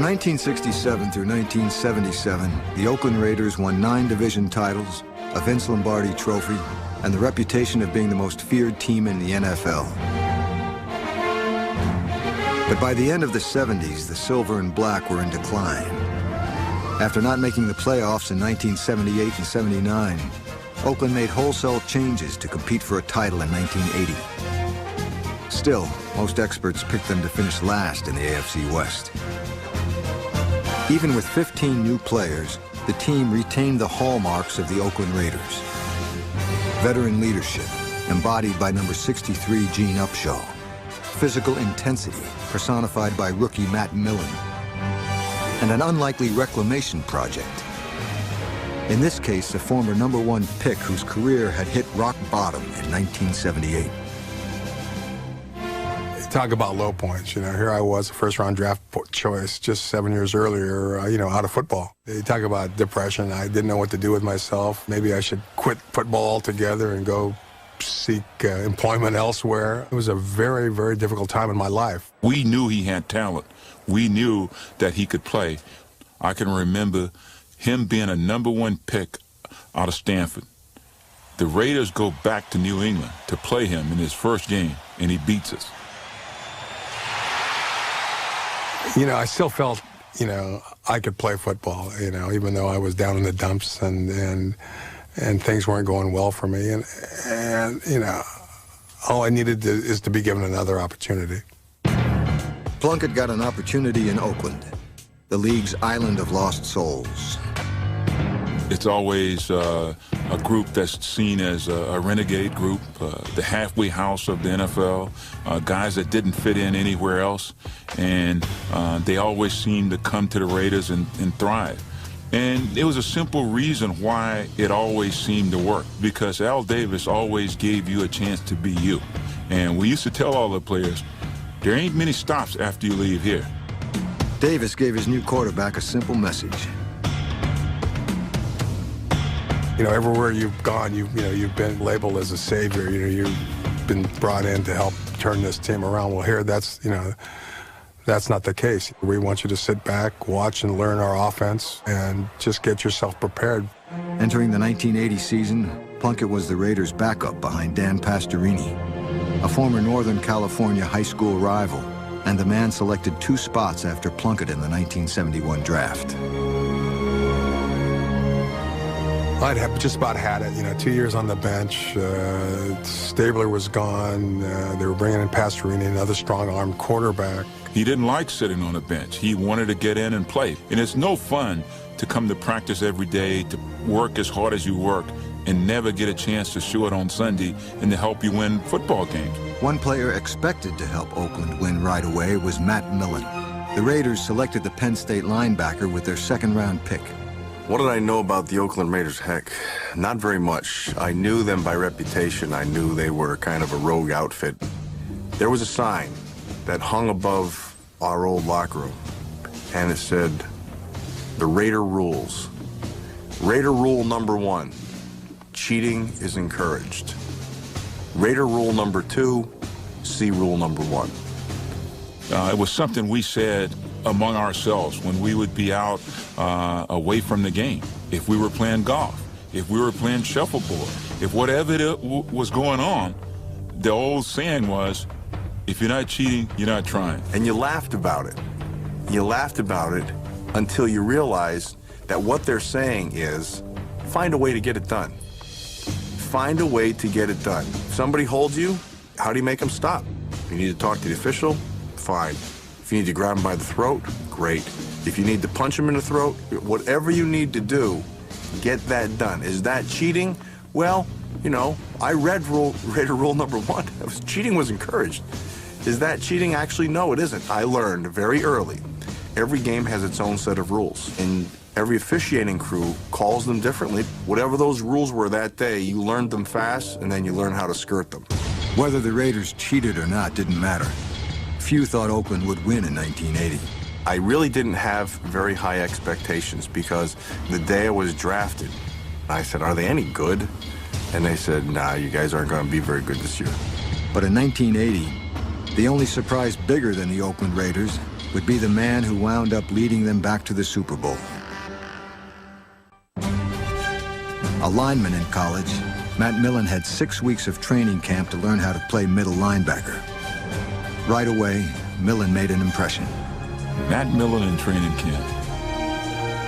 From 1967 through 1977, the Oakland Raiders won 9 division titles, a Vince Lombardi trophy, and the reputation of being the most feared team in the NFL. But by the end of the 70s, the silver and black were in decline. After not making the playoffs in 1978 and 79, Oakland made wholesale changes to compete for a title in 1980. Still, most experts picked them to finish last in the AFC West. Even with 15 new players, the team retained the hallmarks of the Oakland Raiders. Veteran leadership, embodied by number 63 Gene Upshaw. Physical intensity, personified by rookie Matt Millen. And an unlikely reclamation project. In this case, a former #1 pick whose career had hit rock bottom in 1978. Talk about low points, you know, here I was, a first-round draft choice just 7 years earlier, you know, out of football. You talk about depression. I didn't know what to do with myself. Maybe I should quit football altogether and go seek employment elsewhere. It was a very, very difficult time in my life. We knew he had talent. We knew that he could play. I can remember him being a #1 pick out of Stanford. The Raiders go back to New England to play him in his first game, and he beats us. You know, I still felt, you know, I could play football, you know, even though I was down in the dumps and things weren't going well for me. And you know, all I needed is to be given another opportunity. Plunkett got an opportunity in Oakland, the league's island of lost souls. It's always a group that's seen as a renegade group, the halfway house of the NFL, guys that didn't fit in anywhere else, and they always seem to come to the Raiders and thrive. And it was a simple reason why it always seemed to work, because Al Davis always gave you a chance to be you. And we used to tell all the players, there ain't many stops after you leave here. Davis gave his new quarterback a simple message. You know, everywhere you've gone, you've been labeled as a savior. You know, you've been brought in to help turn this team around. Well, here, that's not the case. We want you to sit back, watch, and learn our offense, and just get yourself prepared. Entering the 1980 season, Plunkett was the Raiders' backup behind Dan Pastorini, a former Northern California high school rival, and the man selected 2 spots after Plunkett in the 1971 draft. I'd have just about had it, you know, 2 years on the bench. Stabler was gone. They were bringing in Pastorini, another strong-arm quarterback. He didn't like sitting on the bench. He wanted to get in and play. And it's no fun to come to practice every day, to work as hard as you work, and never get a chance to show it on Sunday and to help you win football games. One player expected to help Oakland win right away was Matt Millen. The Raiders selected the Penn State linebacker with their 2nd-round pick. What did I know about the Oakland Raiders? Heck, not very much. I knew them by reputation. I knew they were kind of a rogue outfit. There was a sign that hung above our old locker room, and it said, "The Raider rules." Raider rule #1, cheating is encouraged. Raider rule #2, see rule #1. It was something we said among ourselves when we would be out away from the game. If we were playing golf, if we were playing shuffleboard, if whatever was going on, the old saying was, if you're not cheating, you're not trying. And you laughed about it. You laughed about it until you realized that what they're saying is, find a way to get it done. Find a way to get it done. If somebody holds you, how do you make them stop? If you need to talk to the official, fine. If you need to grab them by the throat, great. If you need to punch them in the throat, whatever you need to do, get that done. Is that cheating? Well, you know, I read Raider rule #1. Cheating was encouraged. Is that cheating? Actually, no, it isn't. I learned very early. Every game has its own set of rules, and every officiating crew calls them differently. Whatever those rules were that day, you learned them fast, and then you learn how to skirt them. Whether the Raiders cheated or not didn't matter. Few thought Oakland would win in 1980. I really didn't have very high expectations because the day I was drafted, I said, are they any good? And they said, nah, you guys aren't going to be very good this year. But in 1980, the only surprise bigger than the Oakland Raiders would be the man who wound up leading them back to the Super Bowl. A lineman in college, Matt Millen had 6 weeks of training camp to learn how to play middle linebacker. Right away, Millen made an impression. Matt Millen in training camp.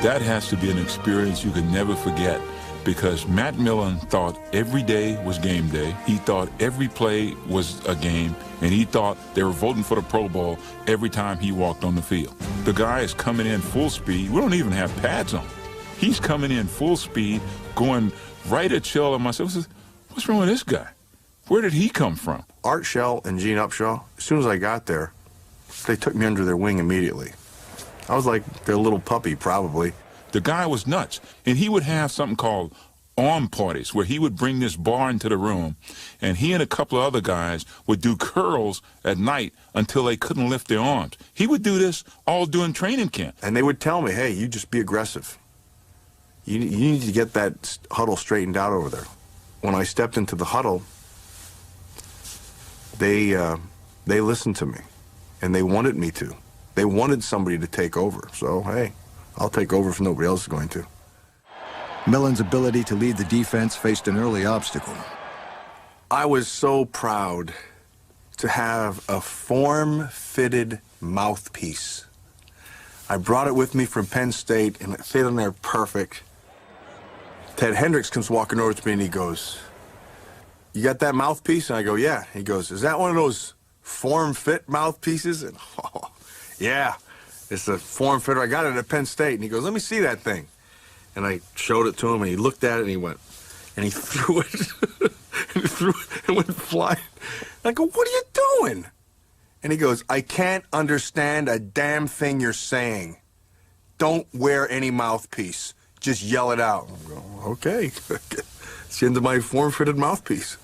That has to be an experience you could never forget, because Matt Millen thought every day was game day. He thought every play was a game, and he thought they were voting for the Pro Bowl every time he walked on the field. The guy is coming in full speed. We don't even have pads on. He's coming in full speed, going right at Shell and myself. What's wrong with this guy? Where did he come from? Art Shell and Gene Upshaw, as soon as I got there, they took me under their wing immediately. I was like their little puppy, probably. The guy was nuts, and he would have something called arm parties where he would bring this bar into the room, and he and a couple of other guys would do curls at night until they couldn't lift their arms. He would do this all during training camp. And they would tell me, hey, you just be aggressive. You need to get that huddle straightened out over there. When I stepped into the huddle, they listened to me, and they wanted me to. They wanted somebody to take over, so hey, I'll take over if nobody else is going to. Millen's ability to lead the defense faced an early obstacle. I was so proud to have a form-fitted mouthpiece. I brought it with me from Penn State, and it fit in there perfect. Ted Hendricks comes walking over to me, and he goes, "You got that mouthpiece?" And I go, "Yeah." He goes, "Is that one of those form-fit mouthpieces?" And, oh, yeah, it's a form-fitter. I got it at Penn State. And he goes, "Let me see that thing." And I showed it to him, and he looked at it, and he went, and he threw it, and he threw it, and went flying. And I go, "What are you doing?" And he goes, "I can't understand a damn thing you're saying. Don't wear any mouthpiece. Just yell it out." I go, "Okay." It's the end of my form-fitted mouthpiece.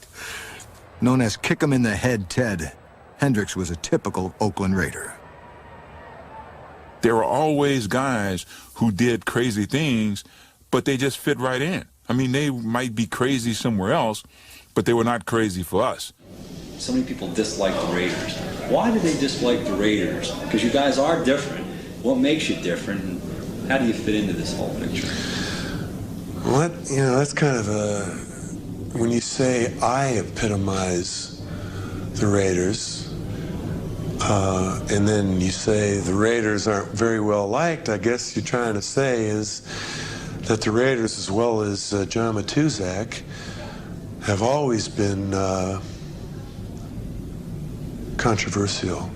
Known as Kick 'em in the Head Ted, Hendricks was a typical Oakland Raider. There were always guys who did crazy things, but they just fit right in. I mean, they might be crazy somewhere else, but they were not crazy for us. So many people dislike the Raiders. Why do they dislike the Raiders? Because you guys are different. What makes you different? And how do you fit into this whole picture? Well, that's kind of a... When you say I epitomize the Raiders, and then you say the Raiders aren't very well liked, I guess you're trying to say is that the Raiders, as well as John Matuzak, have always been controversial.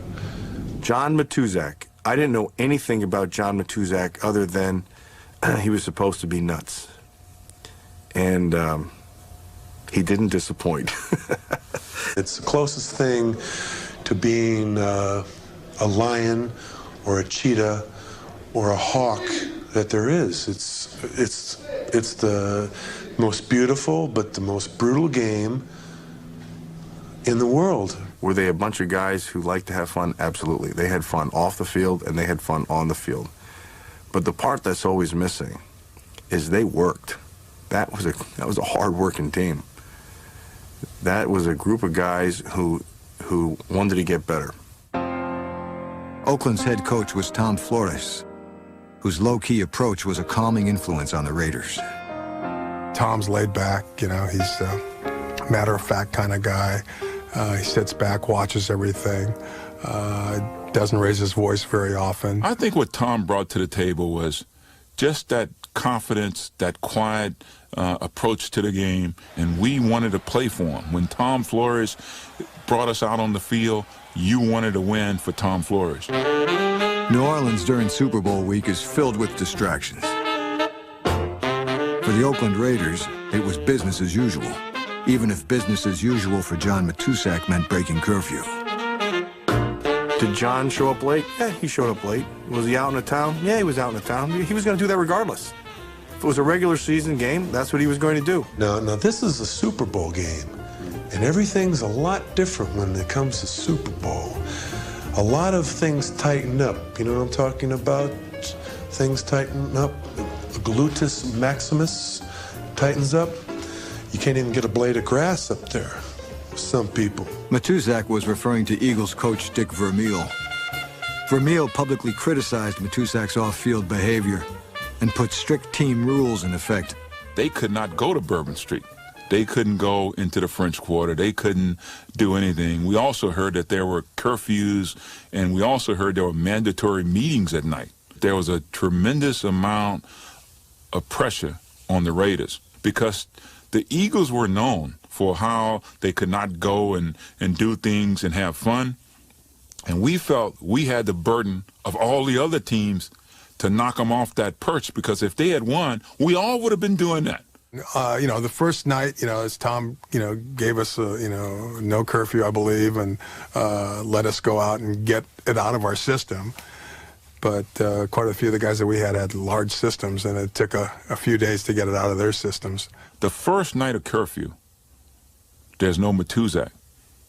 John Matuzak. I didn't know anything about John Matuzak other than he was supposed to be nuts. And he didn't disappoint. It's the closest thing to being a lion or a cheetah or a hawk that there is. It's the most beautiful but the most brutal game in the world. Were they a bunch of guys who liked to have fun? Absolutely. They had fun off the field and they had fun on the field. But the part that's always missing is they worked. That was a hard-working team. That was a group of guys who wanted to get better. Oakland's head coach was Tom Flores, whose low-key approach was a calming influence on the Raiders. Tom's laid back, he's a matter-of-fact kind of guy. He sits back, watches everything, doesn't raise his voice very often. I think what Tom brought to the table was just that confidence, that quiet approach to the game, and we wanted to play for him. When Tom Flores brought us out on the field, you wanted to win for Tom Flores. New Orleans during Super Bowl week is filled with distractions. For the Oakland Raiders, it was business as usual, even if business as usual for John Matusak meant breaking curfew. Did John show up late? Yeah, he showed up late. Was he out in the town? Yeah, he was out in the town. He was going to do that regardless. If it was a regular season game, that's what he was going to do. Now this is a Super Bowl game, and everything's a lot different when it comes to Super Bowl. A lot of things tighten up. You know what I'm talking about? Things tighten up. The gluteus maximus tightens up. You can't even get a blade of grass up there. Some people. Matusak was referring to Eagles coach Dick Vermeil. Vermeil publicly criticized Matusak's off-field behavior and put strict team rules in effect. They could not go to Bourbon Street. They couldn't go into the French Quarter. They couldn't do anything. We also heard that there were curfews, and we also heard there were mandatory meetings at night. There was a tremendous amount of pressure on the Raiders because the Eagles were known for how they could not go and do things and have fun. And we felt we had the burden of all the other teams to knock them off that perch, because if they had won, we all would have been doing that. You know, the first night, you know, as Tom, you know, gave us, you know, no curfew, I believe, and let us go out and get it out of our system. But quite a few of the guys that we had large systems, and it took a few days to get it out of their systems. The first night of curfew, there's no Matusak.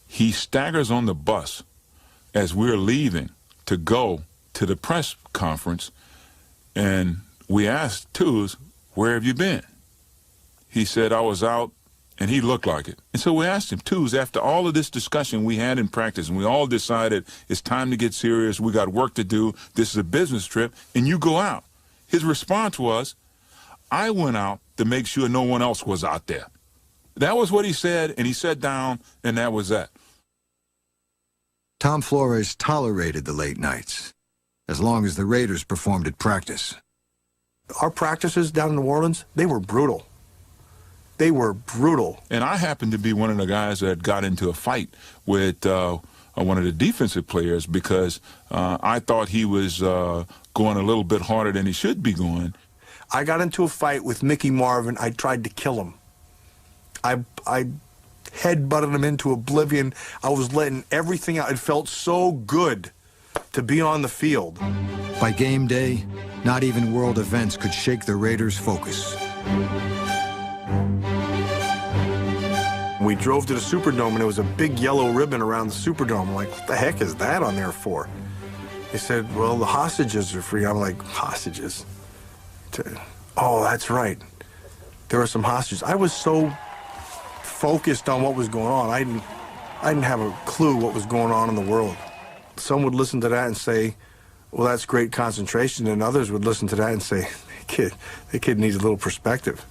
He staggers on the bus as we're leaving to go to the press conference, and we asked Tuz, where have you been? He said, I was out, and he looked like it. And so we asked him, Tuz, after all of this discussion we had in practice, and we all decided it's time to get serious, we got work to do, this is a business trip, and you go out. His response was, I went out to make sure no one else was out there. That was what he said, and he sat down, and that was that. Tom Flores tolerated the late nights, as long as the Raiders performed at practice. Our practices down in New Orleans, they were brutal. They were brutal. And I happened to be one of the guys that got into a fight with one of the defensive players because I thought he was going a little bit harder than he should be going. I got into a fight with Mickey Marvin. I tried to kill him. I head-butted him into oblivion. I was letting everything out. It felt so good to be on the field. By game day, not even world events could shake the Raiders' focus. We drove to the Superdome, and there was a big yellow ribbon around the Superdome. I'm like, what the heck is that on there for? They said, well, the hostages are free. I'm like, hostages? Oh, that's right. There were some hostages. I was so focused on what was going on. I didn't have a clue what was going on in the world. Some would listen to that and say, well, that's great concentration, and others would listen to that and say, the kid needs a little perspective.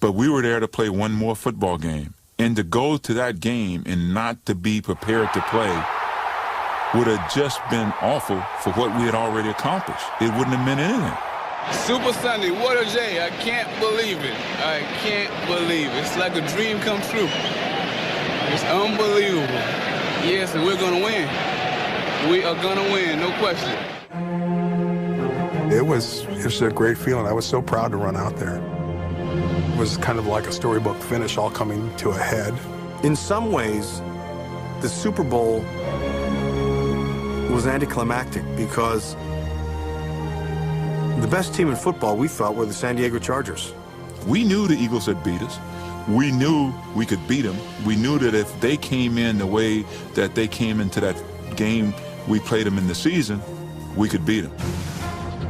But we were there to play one more football game. And to go to that game and not to be prepared to play would have just been awful for what we had already accomplished. It wouldn't have meant anything. Super Sunday, what a day. I can't believe it. I can't believe it. It's like a dream come true. It's unbelievable. Yes, and we're going to win. We are going to win, no question. It was a great feeling. I was so proud to run out there. It was kind of like a storybook finish, all coming to a head. In some ways, the Super Bowl was anticlimactic because the best team in football, we thought, were the San Diego Chargers. We knew the Eagles had beat us. We knew we could beat them. We knew that if they came in the way that they came into that game we played them in the season, we could beat them.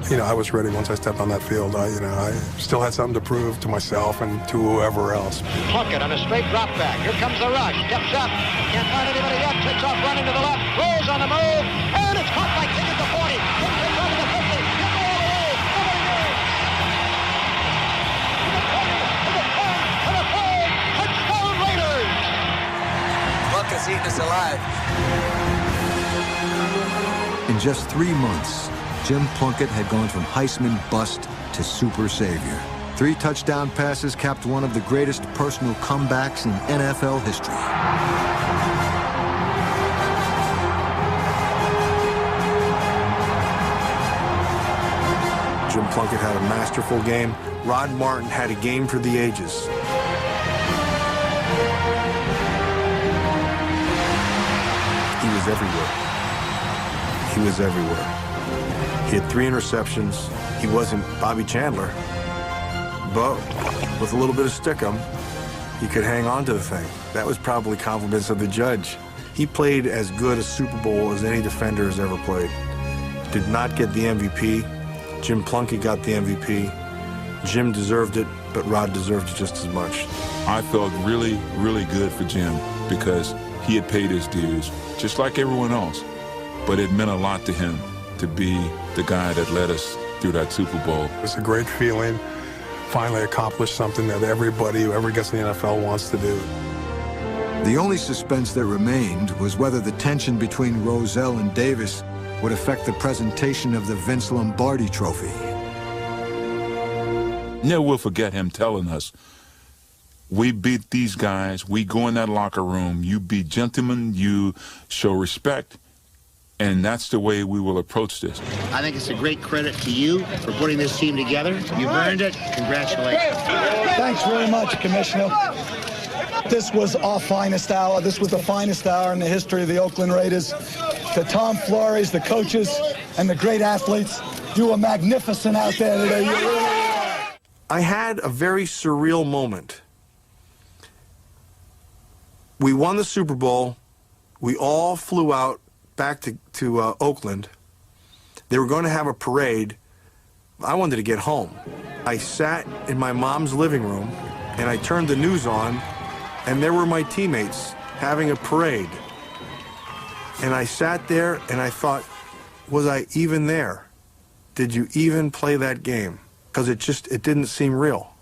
You know, I was ready once I stepped on that field. I still had something to prove to myself and to whoever else. Plunkett on a straight drop back. Here comes the rush. Steps up. Can't find anybody yet. Takes off running to the left. Rolls on the move. And it's caught by King at the 40. It's over the 50. It's all the way. Nobody goes. To the 20. To the 10. To the 5. Touchdown Raiders. Plunkett's eating us alive. In just 3 months, Jim Plunkett had gone from Heisman bust to super savior. 3 touchdown passes capped one of the greatest personal comebacks in NFL history. Jim Plunkett had a masterful game. Rod Martin had a game for the ages. He was everywhere. He was everywhere. He had 3 interceptions. He wasn't Bobby Chandler, but with a little bit of stickum, he could hang on to the thing. That was probably compliments of the judge. He played as good a Super Bowl as any defender has ever played. Did not get the MVP. Jim Plunkett got the MVP. Jim deserved it, but Rod deserved it just as much. I felt really, really good for Jim because he had paid his dues, just like everyone else. but it meant a lot to him to be the guy that led us through that Super Bowl. It's a great feeling. Finally accomplished something that everybody who ever gets in the NFL wants to do. The only suspense that remained was whether the tension between Rozelle and Davis would affect the presentation of the Vince Lombardi Trophy. Never will forget him telling us, we beat these guys, we go in that locker room, you be gentlemen, you show respect, and that's the way we will approach this. I think it's a great credit to you for putting this team together. You've earned it. Congratulations. Thanks very much, Commissioner. This was our finest hour. This was the finest hour in the history of the Oakland Raiders. To Tom Flores, the coaches, and the great athletes, you were magnificent out there today. You really were. I had a very surreal moment. We won the Super Bowl. We all flew out back to Oakland. They were going to have a parade. I wanted to get home. I sat in my mom's living room, and I turned the news on, and there were my teammates having a parade. And I sat there, and I thought, was I even there? Did you even play that game? Because it didn't seem real.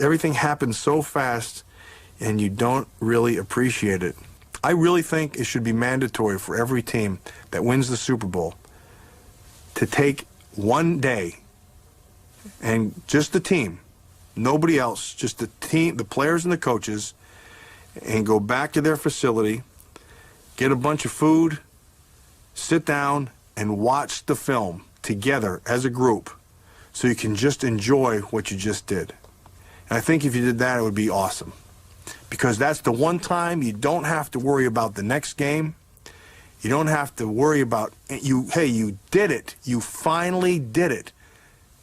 Everything happened so fast, and you don't really appreciate it. I really think it should be mandatory for every team that wins the Super Bowl to take one day, and just the team, nobody else, just the team, the players and the coaches, and go back to their facility, get a bunch of food, sit down, and watch the film together as a group so you can just enjoy what you just did. And I think if you did that, it would be awesome. Because that's the one time you don't have to worry about the next game. You don't have to worry about, hey, you did it. You finally did it.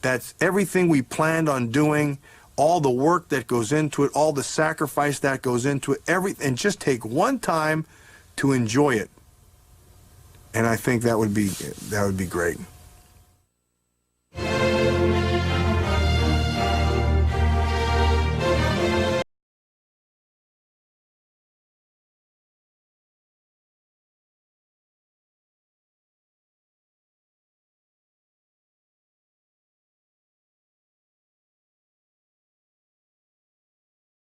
That's everything we planned on doing, all the work that goes into it, all the sacrifice that goes into it, and just take one time to enjoy it. And I think that would be great.